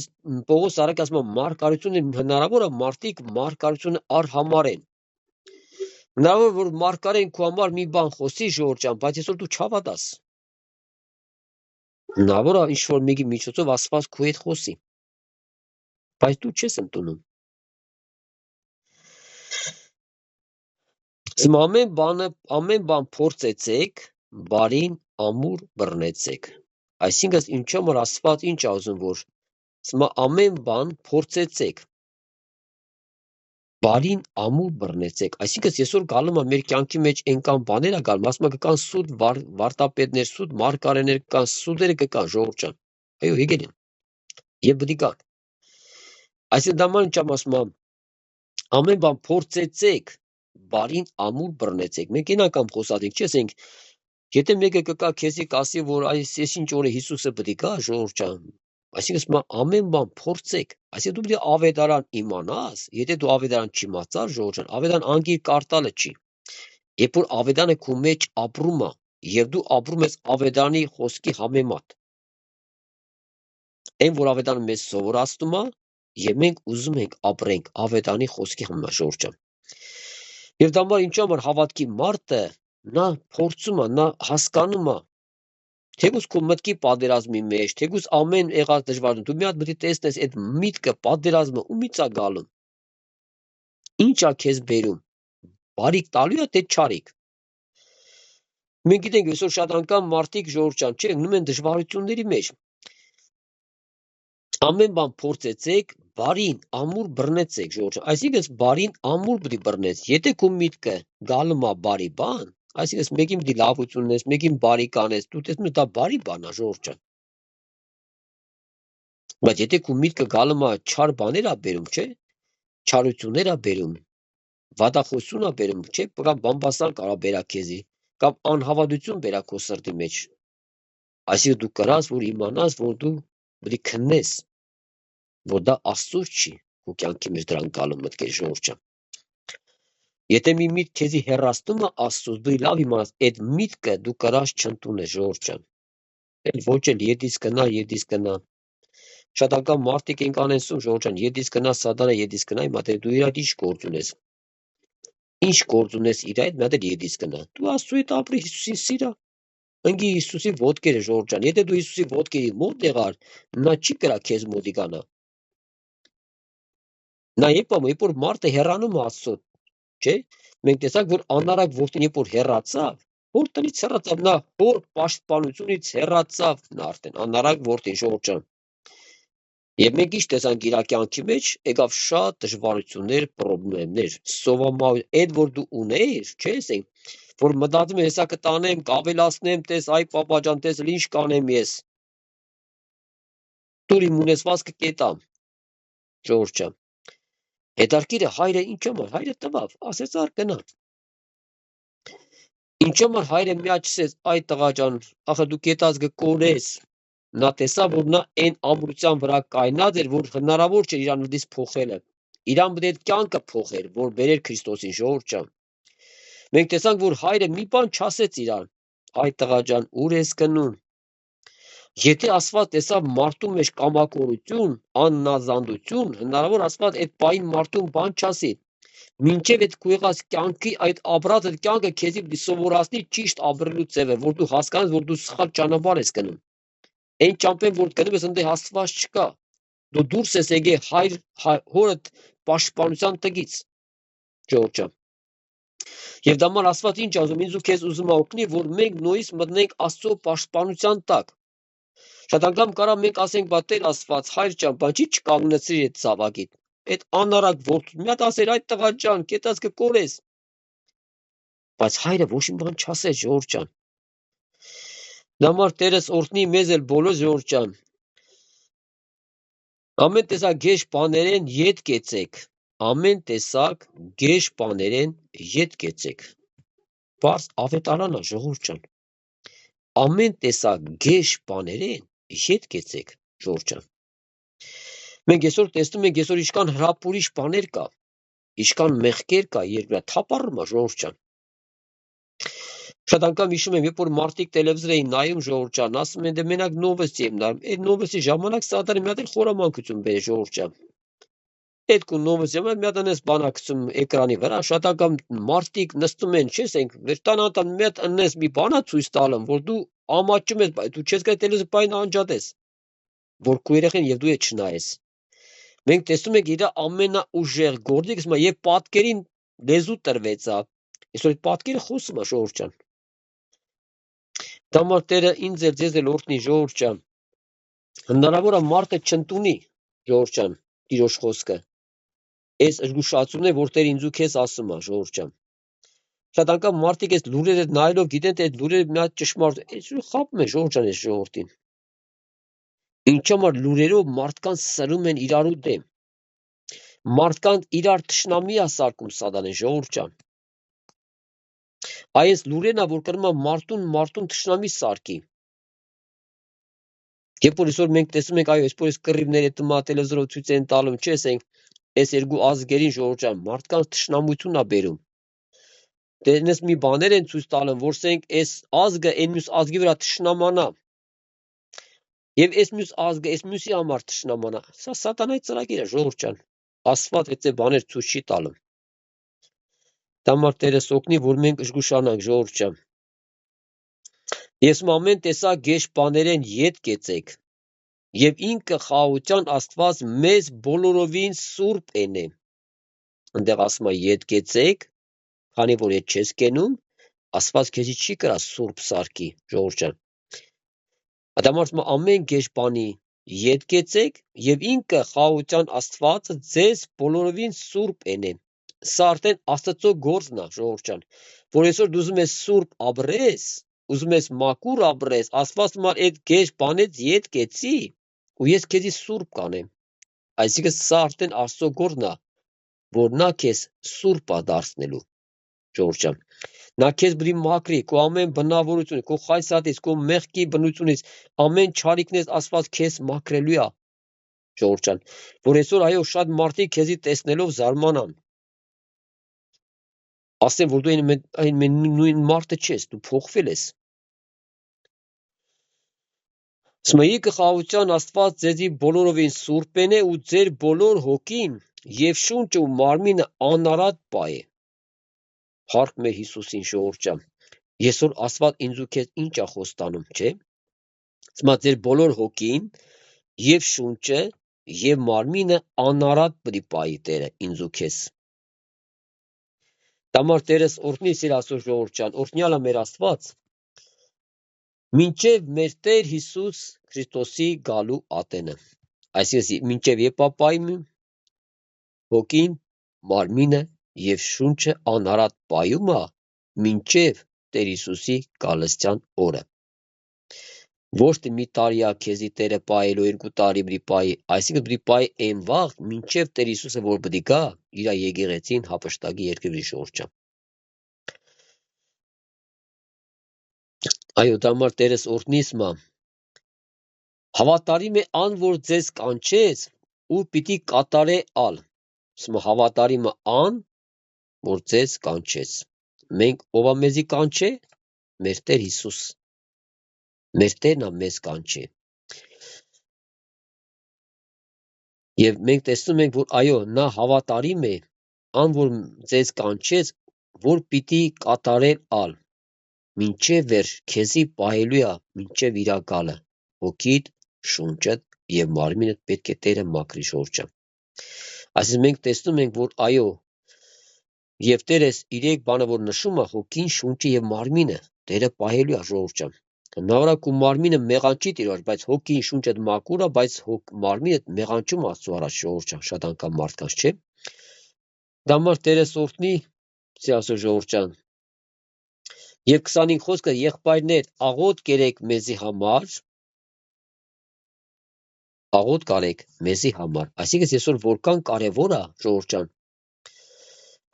Պողոս արագ ասում է մարգարությունը հնարավոր է մարդիկ մարգարությունը արհամարեն։ Հնարավոր որ մարգարեն քո համար մի բան խոսի ժողովուրդ ջան, բայց այսօր դու չհավատաս։ Հնարավոր է ինչ-որ մեկի միջոցով Աստված քո հետ խոսի, բայց դու չես ընդունում։ Ամեն բան փորձեցեք, բարին ամուր բռնեցեք։ Այսինքն ինչու համար Աստված ինչ է ուզում, որ ամեն բան փորձեցեք։ Բարին ամուր բռնեցեք, այսինքն այսօր գալու է մեր կյանքի մեջ այնքան բաներ ա գալու, ասում ա կան սուտ վարտապետներ, սուտ մարգարեներ կան, սուտերը կան, ժողովուրդ ջան։ Այո, եկել են։ Եվ պետք է կան։ Այսինքն դա ման չեմ ասում ամ, ամեն բան փորձեցեք, բարին ամուր բռնեցեք։ Մենք ինական խոսալինք չի, ասենք, եթե մեկը կկա քեզի կասի, որ այս ինչ օրը Հիսուսը պետք է գա, ժողովուրդ ջան, այսինքն ամեն բան փորձեք, այսինքն դու պետք է ավետարան իմանաս, եթե դու ավետարան չիմացար, ժողովուրդ ջան, ավետարան անգիր կարտալը չի։ Երբ որ ավետարանը քո մեջ ապրում է, եւ դու ապրում ես ավետարանի խոսքի համեմատ, այն որ ավետարանը մեզ սովորացնում է, եւ մենք ուզում ենք ապրենք ավետարանի խոսքի համեմատ, ժողովուրդ ջան։ Եվ դա համար ինչու՞ համար հավատքի մարդը նա փորձում է, նա հասկանում է, թեկուզ քո մտքի պատերազմի մեջ, թեկուզ ամեն եղած դժվարություն, դու մի հատ պետք է տեսնես այդ միտքը, պատերազմը ումից է գալու, ինչ է քեզ բերում, բարիք տալու է թե չարիք։ Մենք գիտենք այսօր շատ անգամ մարդիկ ժողովուրդ ջան, չէ, գնում են դժվարությունների մեջ։ Ամեն բան փորձեցեք, բարին ամուր բռնեցեք, ժողովուրդ ջան, այսինքն բարին ամուր պետք է բռնես, եթե քո միտքը գալու է բարի բան, այսինքն մեկին պետք է լավություն ունես, մեկին բարի կանես, դու տեսնում ես դա բարի բան է, ժողովուրդ ջան։ Բայց եթե քո միտքը գալու է չար բաներ ա բերում, չէ, չարություններ ա բերում, վատախոսություն ա բերում, չէ, կամ բամբասան կարա բերա քեզի, կամ անհավատություն բերա քո սրտի մեջ, այսինքն դու կրած, որ իմանաս, որ դու պետք է քննես, որ դա Աստծուց չի, քո կյանքի մեջ դրան գալու մտքեր, ժողովուրդ ջան։ Եթե մի միտք քեզի հեռացնում է Աստծուց, դու լավ իմանաս, այդ միտքը դու կրած չընդունես, ժողովուրդ ջան։ Էլ ոչ էլ ետից կնա, շատ անգամ մարդիկ են կանենսում, ժողովուրդ ջան, ետից կնա սատանա, ետից կնա, հիմա թե դու իր հետ ինչ գործ ունես։ Ինչ գործ ունես իր հետ, մի հատ էլ ետից կնա։ Դու Աստծու հետ ապրի, Հիսուսին սիրա։ Ընկի Հիսուսի ոտքերը, ժողովուրդ ջան, եթե դու Հիսուսի ոտքերի մոտ եղար, նա չի կրա քեզ մոտիկանա։ Նա երբ որ մարդը հեռանում է Աստծո, չէ՞, մենք տեսանք, որ անարակ որդին երբ որ հեռացավ, որ տնից հեռացավ, նա հոր պաշտպանությունից հեռացավ, նա արդեն անարակ որդին, ժողովուրդ ջան։ Եվ մենք ինչ տեսանք իր կյանքի մեջ, եկավ շատ դժվարություններ, խնդիրներ, սովամահություն, այդ որ դու ունեիր, չէ՞, ասենք, որ մտածում ես, հեսա կտանեմ, կավելացնեմ, տես, այ պապա ջան, տես, ինչ կանեմ ես։ Դուր իմ ունեցվածքը կետամ, ժողովուրդ ջան։ Հետարքիրը հայրը ինչ համար, հայրը տվավ, ասեց ար գնա։ Ինչ համար հայրը միաչսեց, այ տղա ջան, ախը դու կետած կկորես։ Նա տեսավ, որ նա այն ամրության վրա կայնած էր, որ հնարավոր չէ իրան վրդից փոխելը։ Իրան պետք է կյանքը փոխեր, որ բերեր Քրիստոսին, ժողովուրդ ջան։ Մենք տեսանք, որ հայրը մի բան չասեց իրան։ Այ տղա ջան, ուր ես գնում։ Եթե Աստված տեսավ մարդու մեջ կամակորություն, աննազանդություն, հնարավոր Աստված այդ պահին մարդուն բան չասի։ Մինչև այդ քո եղած կյանքի այդ ապրած այդ կյանքը քեզի սովորացնի ճիշտ ապրելու ձևը, որ դու հասկանաս, որ դու սխալ ճանապարհ ես գնում։ Այն ճամփեն որ գնում ես ընդ Աստված չկա։ Դու դուրս ես եկել հայր հորդ պաշտպանության տակից, ժողովուրդ ջան։ Եվ դա ման Աստված ինչ ասում, ինձ ու քեզ ուզում է օգնի, որ մենք նույնիսկ մտնենք Աստծո պաշտպանության տակ։ Շատ անգամ կարա մենք ասենք, բա Տեր Աստված, հայր ջան, բան չի չկանգնեցրի այդ ցավակիդ։ Այդ անարակ որդու մի հատ ասեր, այդ տղա ջան, կետած կկորես։ Բայց հայրը ոչ մի բան չասեց, ժողովուրդ ջան։ Դամար Տերս օրհնի մեզ էլ բոլոր, ժողովուրդ ջան։ Ամեն տեսակ գեշ բաներեն ետ կեցեք։ Ամեն տեսակ գեշ բաներեն ետ կեցեք։ Բաց ավետարանա, ժողովուրդ ջան։ Ամեն տեսակ գեշ բաներեն ետ կեցեք, ժողովուրդ ջան։ Մենք այսօր տեսնում ենք, այսօր ինչքան հրապուրիչ բաներ կա, ինչքան մեղքեր կա, երկրա թափառում է, ժողովուրդ ջան։ Շատ անգամ հիշում եմ, երբ որ մարդիկ տելևիզոր էին նայում, ժողովուրդ ջան, ասում են, դե մենակ նովոստի եմ նայում, այդ նովոստի ժամանակ սատանը մի հատ էլ խորամանկություն բերե, ժողովուրդ ջան։ Այդ կու նովոստի ժամանակ մի հատ անես բանակցում էկրանի վրա, շատ անգամ մարդիկ նստում են, չես ենք, վերտանանտան մի հատ անես մի բանա ցույց տալում, որ դու ամաչում ես, դու չես գա տելևիզոր բայն անջատես, որ քո երեխեն եւ դու է չնայես։ Մենք տեսնում ենք իր ամենաուժեղ գործիքը, եւ պատկերին լեզու տրվեց, այսօր այդ պատկերը խոսում է, ժողովուրդ ջան։ Դամար Տերը ինձ էլ ձեզ էլ օրհնի, ժողովուրդ ջան։ Հնարավոր է մարդը չընդունի, ժողովուրդ ջան, Տիրոջ խոսքը։ Այս զգուշացումն է, որ Տեր ինձ ու քեզ ասում է, ժողովուրդ ջան։ Շատ անգամ մարդիկ այս լուրերը նայելով գիտեն, թե այդ լուրերը մի հատ ճշմարիտ է, այս խապում է ժողովուրդ ջան, այս ժողովրդին։ Ինչու՞ համար լուրերով մարդկանց սրում են իրարու դեմ։ Մարդկանց իրար թշնամի է սարքում սատանեն, ժողովուրդ ջան։ Այս լուրերն է, որ կրում է մարդուն թշնամի սարքի։ Երբ որ այսօր մենք տեսնում ենք, այո, այսպես կռիվները տմա տելեվիզորով ցույց են տալում, չէ՞, ասենք, այս երկու ազգերին ժողովուրդ ջան, մարդկանց թշնամություն է բերում։ Դերնես մի բաներ են ցույց տալում, որ ասենք, այս ազգը այն մյուս ազգի վրա թշնամանա։ Եվ այս մյուս ազգը այս մյուսի համար թշնամանա։ Սա սատանայի ծրագիր է, ժողովուրդ ջան։ Աստված այդ բաներ ցույց չի տալում։ Դա համար Տերս օգնի, որ մենք զգուշանանք, ժողովուրդ ջան։ Ես ամեն տեսակ գեշ բաներեն ետ կեցեք, եւ ինքը խաղաղության Աստված մեզ բոլորովին սուրբ են է։ Այնտեղ ասում է ետ կեցեք, քանի որ ետ չես կենում, Աստված քեզի չի կրա սուրբ սարքի, ժողովուրդ ջան։ Ադամարդ ամեն գեշ բանի ետ կեցեք, եւ ինքը խաղաղության Աստվածը ձեզ բոլորովին սուրբ են է։ Սա արդեն Աստծո գործն է, ժողովուրդ ջան, որ այսօր դու ուզում ես սուրբ ապրես, ուզում ես մաքուր ապրես, Աստված մար այդ գեշ բանից ետ կեցի, ու ես քեզի սուրբ կանեմ։ Այսինքն սա արդեն Աստծո գործն է, որ նա քեզ սուրբ է դարձնելու, ժողովուրդ ջան։ Նա քեզ բրի մաքրի, քո ամեն բնավորություն, քո խայսատից, քո մեղքի բնությունից, ամեն չարիքներից Աստված քեզ մաքրելու է, ժողովուրդ ջան, որ այսօր այո շատ մարդիկ քեզի տեսնելով զարմանան։ Ասեն, որ դու այն նույն մարդը չես, դու փոխվել ես։ Սմեի կխաղության Աստված ձեզի բոլորովին սուրբեն է ու ձեր բոլոր հոգին եւ շունչը ու մարմինը անարատ պայ է։ Փառք մեր Հիսուսին, ժողովուրդ ջան։ Այսօր Աստված ինձ ու քեզ ինչ է խոստանում, չէ՞։ Սմա ձեր բոլոր հոգին եւ շունչը եւ մարմինը անարատ պիտի պայի Տերը ինձ ու քեզ։ Տամար Տերս օրհնի սիր Աստծո ժողովուրդ ջան, օրհնյալը մեր Աստված։ Մինչև մեր Տեր Հիսուս Քրիստոսի գալու ատենը։ Այսինքն մինչև Եփապայմի հոգին, մարմինը եւ շունչը անարատ պայում է մինչև Տեր Հիսուսի գալստյան օրը։ Ոչ թե մի տարիա քեզի Տերը պայելու 2 տարի բրի պայի, այսինքն բրի պայի այն վաղ մինչև Տեր Հիսուսը որ բդի գա իր եկեղեցին հապշտակի երկրի շուրջը։ Այո, դամար Տերս օրհնիս մա։ Հավատարիմ է ան որ ձեզ կանչեց ու պիտի կատարե ալ։ Սմա հավատարիմը ան որ ձեզ կանչեց։ Մենք ով է մեզի կանչե։ Մեր Տեր Հիսուս։ Մեր Տերն է մեզ կանչե։ Եվ մենք տեսնում ենք, որ այո, նա հավատարիմ է, ան որ ձեզ կանչեց, որ պիտի կատարել ալ, մինչև վերջ քեզի պահելու է, մինչև իրա գալը, հոգիդ, շունչդ եւ մարմինդ պետք է Տերը մաքրի շուրջը։ Այսինքն մենք տեսնում ենք, որ այո, եւ Տերս 3 բանը որ նշում է հոգին, շունչը եւ մարմինը, Տերը պահելու է ժողովուրդ։ Նավրակ ու մարմինը մեղանչի տիրոջ, բայց հոգին շունչը մաքուր է, բայց մարմինը մեղանչում Աստծո առաջ ժողովուրդ, շատ անգամ մարդկանց, չէ՞։ Դամար Տերս օրհնի, Սիրասո ժողովուրդ։ Եվ 25 խոսքը եղբայրներ, աղոտ կերեք մեզի համար, աղոտ կարեք մեզի համար։ Այսինքն այսօր որքան կարևոր է ժողովուրդ,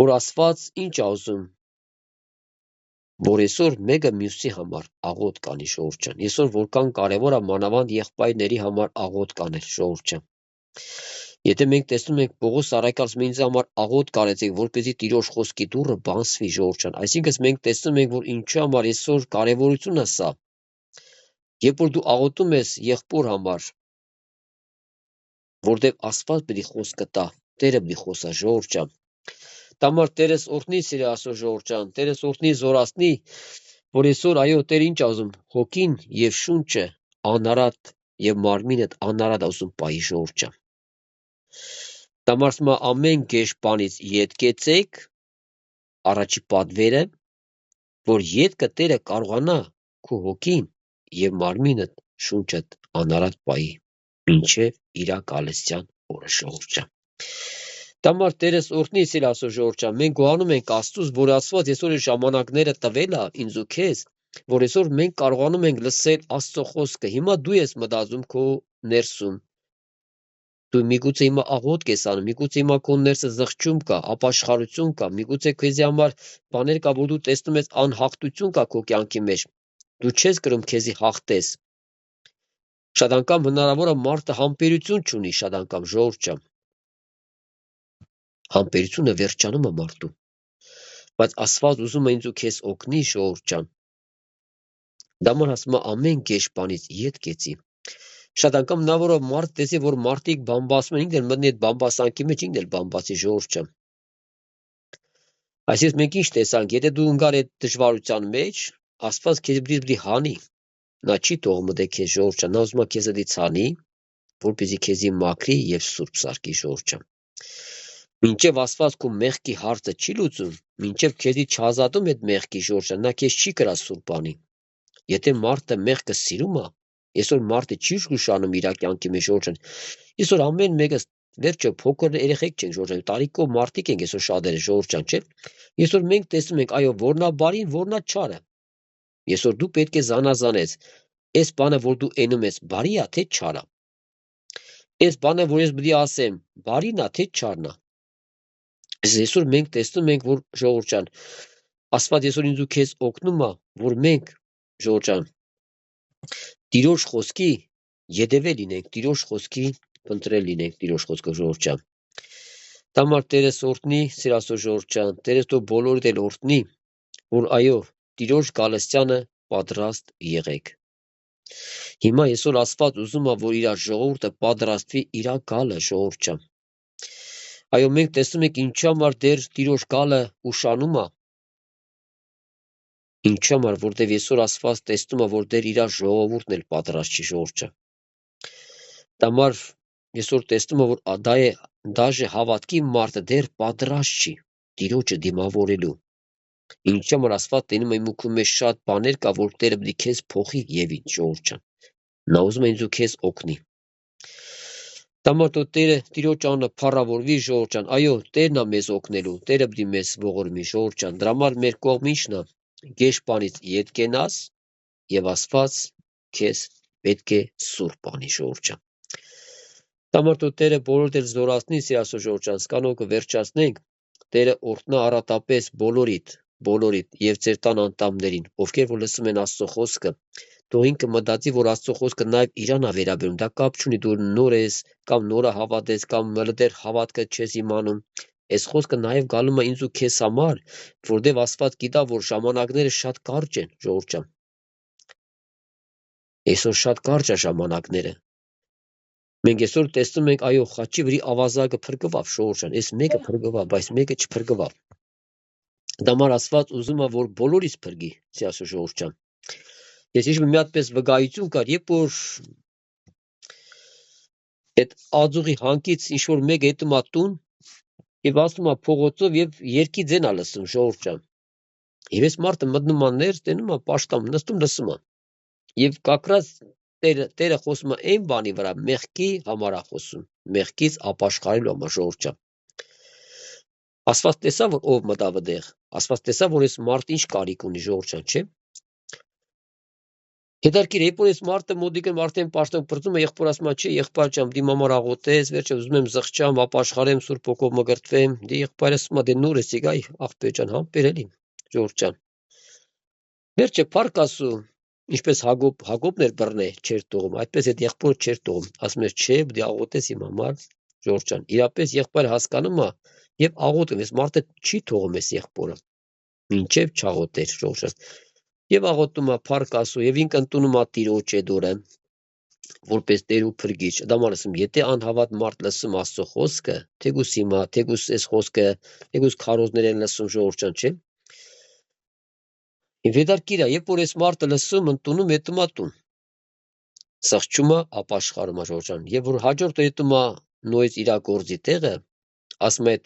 որ Աստված ինչ է ուզում, որ այսօր մեկը մյուսի համար աղոտ կանի ժողովուրդ ջան։ Այսօր որքան կարևոր է մանավանդ եղբայրների համար աղոտ կանել ժողովուրդ ջան։ Եթե մենք տեսնում ենք Պողոս առաքյալը ինձ համար աղոտ կարեցեք, որպեսզի Տիրոջ խոսքի դուռը բացվի ժողովուրդ ջան։ Այսինքն մենք տեսնում ենք, որ ինչու համար այսօր կարևորություն է սա։ Երբ որ դու աղոտում ես եղբոր համար, որտեղ Աստված պիտի խոսքը տա, Տերը պիտի խոսա ժողովուրդ ջան։ Տամար Տերս օրհնի սիրի Աստծո ժողովուրդ ջան, Տերս օրհնի զորացնի, որ այսօր այո Տեր ինչ ուզում, հոգին եւ շունչը անարատ եւ մարմինը անարատ ուզում պայի ժողովուրդ ջան։ Տամարսմա ամեն գեշ բանից ետ կեցեք, առաջի պատվերը, որ ետքը Տերը կարողանա քո հոգին եւ մարմինը շունչը անարատ պայի, մինչեւ իր գալստյան օրը ժողովուրդ ջան։ Տամար Տերես օրհնի սիր Աստծո ժողովուրդ ջան, մենք գոհանում ենք Աստծուց, որ Աստված այսօր իր ժամանակները տվել է ինձ ու քեզ, որ այսօր մենք կարողանում ենք լսել Աստծո խոսքը։ Հիմա դու ես մտածում քո ներսում, դու միգուցե հիմա աղոթք ես անում, միգուցե հիմա քո ներսը զղջում կա, ապաշխարություն կա, միգուցե քեզի համար բաներ կա, որ դու տեսնում ես անհաղթություն կա քո կյանքի մեջ։ Դու չես գրում քեզի հաղթես։ Շատ անգամ հնարավոր է մարդը համբերություն չունի, շատ անգամ ժողովուրդ ջան։ Համբերությունը վերջանում է մարդու, բայց Աստված ուզում է ինձ ու քեզ օգնի ժողովուրդ ջան։ Դաման ասում է ամեն գեշ բանից ետ կեցի։ Շատ անգամ հնարավոր է մարդ տեսի, որ մարդիկ բամբասում են, ինքն էլ մտնի այդ բամբասանքի մեջ, ինքն էլ բամբասի ժողովուրդ ջան։ Այսինքն մենք ինչ տեսանք, եթե դու ընկար այդ դժվարության մեջ, Աստված քեզ պիտի հանի։ Նա չի թողում մտե քեզ ժողովուրդ ջան, նա ուզում է քեզ դից հանի, որպեսզի քեզի մաքրի եւ սուրբ սարքի ժողովուրդ ջան։ Մինչև Աստված քո մեղքի հարցը չի լուծում, մինչև քեզի չազատում այդ մեղքի ժողովուրդ ջան, նա քեզ չի կրա սուրբ անի։ Եթե մարդը մեղքը սիրում է, այսօր մարդը չի զգուշանում իր կյանքի մեջ ժողովուրդ ջան։ Այսօր ամեն մեկը վերջը փոքր երեխեք չենք ժողովուրդ ջան, տարիքով մարդիկ ենք այսօր շատերը ժողովուրդ ջան, չէ՞։ Այսօր մենք տեսնում ենք, այո, որնա բարին, որնա չարը։ Այսօր դու պետք է զանազանես, այս բանը, որ դու անում ես, բարի է թե չարը։ Այս բանը, որ ես պիտի ասեմ, բարին է թե չարն է։ Այսօր մենք տեսնում ենք, որ ժողովուրդ ջան, Աստված այսօր ինձ ու քեզ օգնում է, որ մենք ժողովուրդ ջան, Տիրոջ խոսքի յետևել լինենք, Տիրոջ խոսքի փնտրել լինենք, Տիրոջ խոսքը ժողովուրդ ջան։ Տամար Տերես օրհնի, սիր Աստծո ժողովուրդ ջան, Տերես դու բոլորիդ էլ օրհնի, որ այո, Տիրոջ գալստյանը պատրաստ եղեք։ Հիմա այսօր Աստված ուզում է, որ իր ժողովուրդը պատրաստվի իր գալը ժողովուրդ ջան։ Այո, մենք տեսնում ենք ինչի համար դեռ Տիրոջ գալը ուշանում է։ Ինչի համար, որտեղ այսօր Աստված տեսնում է, որ դեռ իր ժողովուրդն էլ պատրաստ չի ժողովուրդ ջան։ Տամար այսօր տեսնում է, որ դա է դաժե հավատքի մարդը դեռ պատրաստ չի Տիրոջը դիմավորելու։ Ինչի համար Աստված տենում է իմ ու քո մեջ շատ բաներ կա, որ Տերը պիտի քեզ փոխի եւ ինչ ժողովուրդ ջան։ Նա ուզում է ինձ ու քեզ օգնի։ Տամար Տերը Տիրոջ անունը փառավորվի ժողովուրդ ջան։ Այո, Տերն է մեզ օգնելու, Տերը պիտի մեզ ողորմի ժողովուրդ ջան։ Դրա համար մեր կողմ ինչն է։ Գեշ բանից ետ կենաս եւ Աստված քեզ պետք է սուրբ անի ժողովուրդ ջան։ Տամար Տերը բոլորդ էլ զորացնի սիր Աստծո ժողովուրդ ջան, սկանով կվերջացնենք։ Տերը օրհնա առատապես բոլորիդ եւ ձեր տան անդամներին, ովքեր որ լսում են Աստծո խոսքը, թող ինքը մտածի, որ Աստծո խոսքը նաեւ իրան է վերաբերում, դա կապ չունի դու նոր ես կամ նորը հավատես կամ մլդեր հավատքը չես իմանում։ Այս խոսքը նաեւ գալու է ինձ ու քեզ համար, որտեւ Աստված գիտա, որ ժամանակները շատ կարճ են, ժողովուրդ ջան։ Այսօր շատ կարճ է ժամանակները։ Մենք այսօր տեսնում ենք, այո, խաչի վրի ավազակը փրկվավ, ժողովուրդ ջան, այս մեկը փրկվավ, բայց մեկը չփրկվավ։ Դամար Աստված ուզում է, որ բոլորից փրկի, Սիասո ժողովուրդ ջան։ Ես հիշում եմ մի հատ պես վկայություն կար, երբ որ այդ ածուղի հանկից ինչ որ մեկը հետում է տուն եւ ասում է փողոցով եւ երկի ձեն է լսում, ժողովուրդ ջան։ Եվ այս մարդը մտնում է ներս, տենում է պաշտամ, նստում լսում է։ Եվ կակրած Տերը խոսում է այն բանի վրա, մեղքի համար է խոսում, մեղքից ապաշխարելու համար ժողովուրդ ջան։ Աստված տեսա, որ ով մտավ այդտեղ, Աստված տեսա, որ այս մարդը ինչ կարիք ունի ժողովուրդ ջան, չէ՞։ Հետարքիր, երբ որ այս մարդը մոդիկը արդեն պաշտոն պրծում է, եղբոր ասում է, չէ, եղբայր ջան, դի մամար աղոթես, վերջը ուզում եմ զղջամ, ապաշխարեմ, Սուրբ Հոգով մգրտվեմ, դի եղբայրը ասում է, դե նոր ես եկա, աղբեր ջան, համբեր էլի, ժողովուրդ ջան։ Վերջը փառք ասու, ինչպես Հակոբն էր բռնե, չէր տողում, այդպես այդ եղբորը չէր տողում, ասում էր, չէ, դի աղոթես իմ համար, ժողովուրդ ջան։ Իրապես եղբայրը հասկանում է եւ աղոթում, այս մարդը չի թողում այս եղբորը, մինչեւ չաղոթեր, ժողովուրդ ջան։ Եվ աղոթում է փառք ասու եւ ինքն ընդունում է Տիրոջ էդորը որպես Տեր ու Փրկիչ։ Դաման ասում, եթե անհավատ մարդ լսում Աստծո խոսքը, թեկուս հիմա, թեկուս այս խոսքը, թեկուս քարոզներ են լսում ժողովուրդ ջան, չէ՞։ Եվ հետարքիր է, երբ որ այս մարդը լսում, ընդունում հետում է տուն։ Սղճում է, ապաշխարում է ժողովուրդ ջան։ Եվ որ հաջորդ հետում է նույնիսկ իր գործի տեղը, ասում է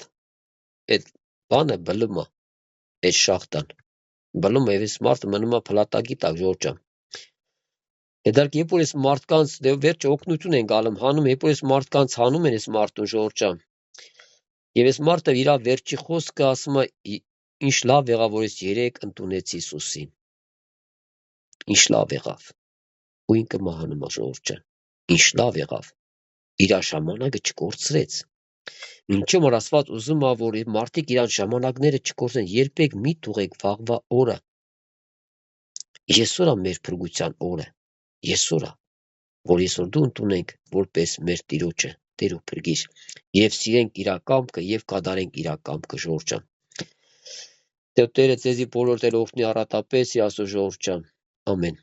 այդ բանը բլում է, այդ շախտան։ Բլում է, այս մարդը մնում է փլատակի տակ, ժողովուրդ ջան։ Հետարք երբ որ այս մարդկանց վերջը օգնություն են գալում, հանում, երբ որ այս մարդկանց հանում են այս մարդուն, ժողովուրդ ջան, Եվ այս մարդը իր վերջի խոսքը ասում է ինչ լավ եղավ, որ ես 3 ընդունեցի Հիսուսին։ Ինչ լավ եղավ։ Ու ինքը մահանում է ժողովուրդ։ Ինչ լավ եղավ։ Իր ժամանակը չկորցրեց։ Ինչու որ Աստված ուզում է, որ մարդիկ իրան ժամանակները չկորցնեն, երբեք մի թողեք վաղվա օրը։ Այսօր է մեր փրկության օրը։ Այսօր է, որ այսօր դու ընդունենք որպես մեր Տիրոջը, Տեր ու Փրկիչ, եւ սիրենք իր կամքը եւ կատարենք իր կամքը ժողովուրդ։ Տերը ձեզի բոլոր տեղ օգնի առատապես Աստծո ժողովուրդ։ Ամեն։